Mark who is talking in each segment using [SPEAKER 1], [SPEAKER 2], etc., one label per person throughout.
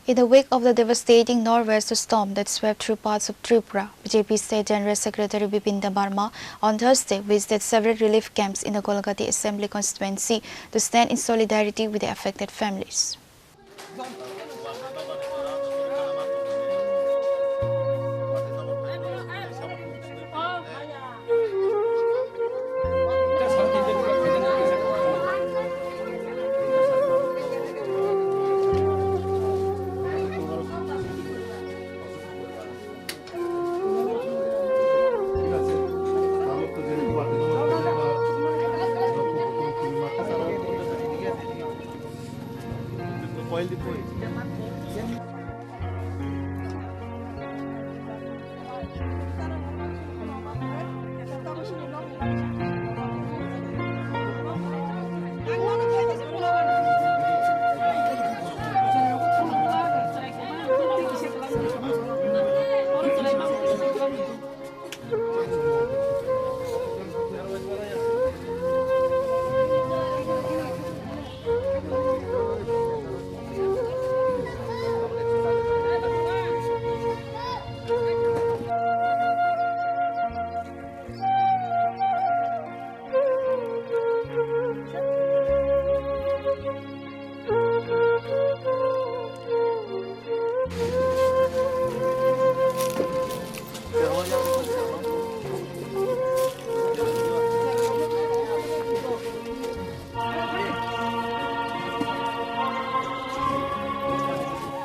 [SPEAKER 1] In the wake of the devastating nor'wester storm that swept through parts of Tripura, BJP State General Secretary Bipin Debbarma on Thursday visited several relief camps in the Golaghati Assembly constituency to stand in solidarity with the affected families.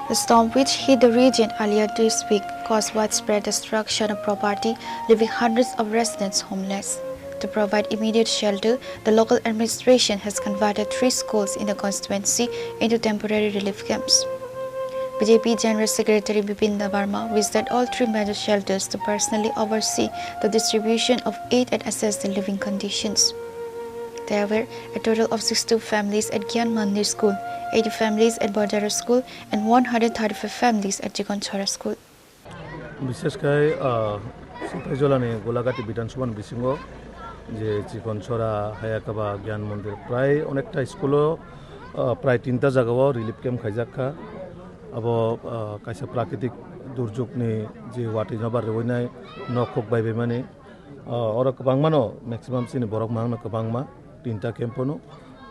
[SPEAKER 1] The storm, which hit the region earlier this week, caused widespread destruction of property, leaving hundreds of residents homeless. To provide immediate shelter, the local administration has converted 3 schools in the constituency into temporary relief camps. BJP General Secretary Bipin Debbarma visited all 3 major shelters to personally oversee the distribution of aid and assess the living conditions. There were a total of 62 families at Gyan Mandir School, 80 families at Bordera School, and 135 families at Chini School.
[SPEAKER 2] Biseskai Sipajolani Golaghati Bidanshaban Bisingo je Chikonchora Hayakaba Gyan Mandir Prai Onekta School Prai Tinta Jagao Relief Camp Khaijaka Abo Kaisa Prakitik Durjukni je Wati Nabar Rewinai Nokok by Bemani or Kabangmano maximum sin Borok Mang Kabangma Tinta Campono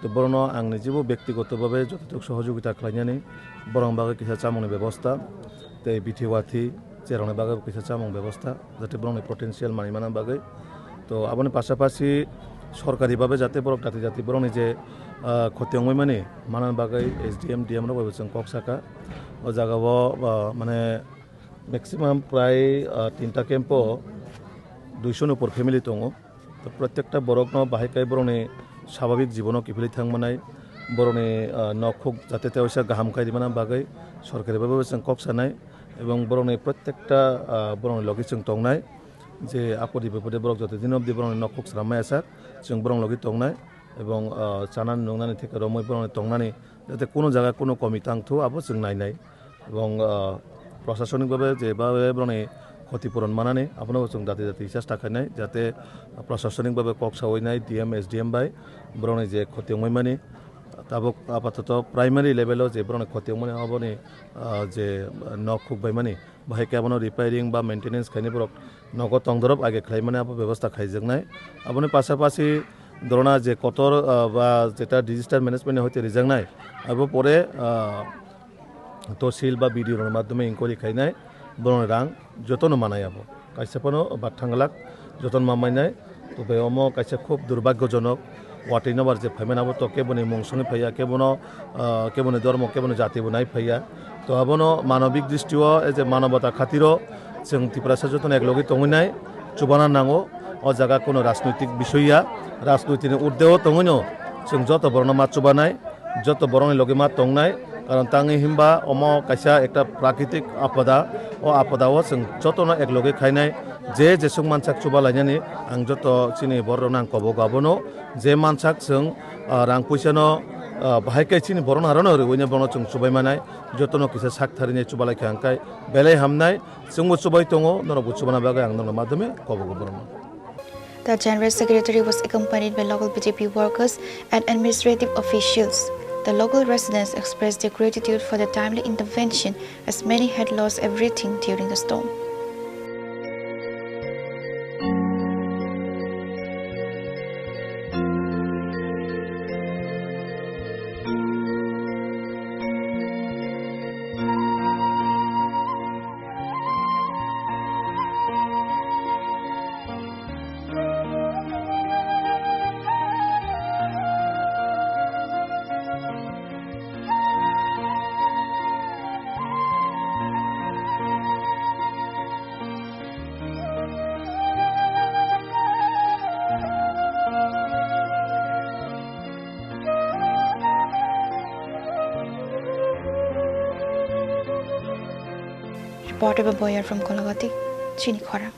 [SPEAKER 2] the Borno ang Nijibu Bektigoto Babe Jotok Sohojukita Klanyani Borong Baga Kisachamon Bebosta the Bitiwati Cherone Baga Kisachamon Bebosta that Borong potential Manimana Bagay to Abone Pasapasi Sorkari Babe Jate Borok Tati Boroni Je Kotiong Women Manan Bagay SDM DM Robes and Koksaka Ozagawa Mane maximum Prai Tinta Campo Duishono for family Tongo the protector Borokno Bahikai Borone স্বাভাবিক জীবন কিভাবে থাকমানাই বরনে নখক যাতে তেওসা গাহাম খাইদিমানা বাগৈ সরকারিভাবে जों কক্সানাই এবং বরনে প্রত্যেকটা বরনে লগি जों টংনাই যে আপদি বিপদে বরক যত দিন অবধি বরনে নখক সামাই আসার जों বরং লগি টংনাই এবং চানান নংনানি থেকে রমই বরনে টংনানি যাতে কোনো জায়গা কোনো কমি থাকতো আবো जों নাইনাই এবং প্রশাসনিকভাবে যেভাবে বরনে ক্ষতিপূরণ মানানে আপনার जों দাঁতে দাঁতে ইচ্ছা টাকানাই যাতে প্রশাসনিকভাবে কক্সাওয়াইনাই ডিএম এসডিএম বাই বরনে যে ক্ষতিংমাই মানে তাবক আপাতত প্রাইমারি লেভেলও যে বরনে ক্ষতিংমানে হবনি যে নখুক বাই মানে বাহাই কেবন রিপেয়ারিং বা মেইনটেনেন্স খাইনি বরক নগদ তংদরব আগে খাই মানে আপ ব্যবস্থা খাইজংনাই আপনি পাশাপাশি ধরনা যে কতর বা যেটা ডিজিটাল ম্যানেজমেন্ট হইতে রিজাংনাই আবো পরে তহসিল বা বিডিওর মাধ্যমে ইনকোয়ারি খাইনাই বরং রাং যতন মানাই আবো কাইসাপানো বাথাংলাক যতন মামাইনাই তো বেয়মো কাইসা খুব দুর্ভাগ্যজনক ওয়াটি নবার যে ফাইমেন আবো তো কেবনে মংসনি ফাইয়া কেবনে ধর্ম কেবনে জাতি বনাই ফাইয়া তো আবনো মানবিক দৃষ্টিও যে মানবতা খাতিরও जों ত্রিপুরা যতন একলগে তংনাই চুবানা নাঙ্গো ও জায়গা কোনো রাজনৈতিক বিষয়া রাজনৈতিক উর্দেও তংনো जों যত বরণ মা চুবানাই যত বরণের লগে মা তংনাই কারণ তাঙ্গি হিমবা অম কাইসা একটা প্রাকৃতিক আপদা ও আপদাও जों যতন একলগে খাইনাই যে যেসং মানসাক চুবা লাইনানি আং যত চিনি বরণ আং কব গাবনো যে মানসাক जों রাং পয়সানো বাহাইকাই চিনি বরণ হারনো ওইনে বরণ जों চুবাই মানাই যতন কিসা সাক থারিনে চুবালাই খাঙ্কাই বেলাই হামনাই जोंबो চুবাই তঙো নরবো চুবানা বাগै আং নর মাধ্যমে কব বরণ
[SPEAKER 1] The General Secretary was accompanied by local BJP workers and administrative officials. The local residents expressed their gratitude for the timely intervention as many had lost everything during the storm. Reported by Boyer from Golaghati, Chini, Khorang.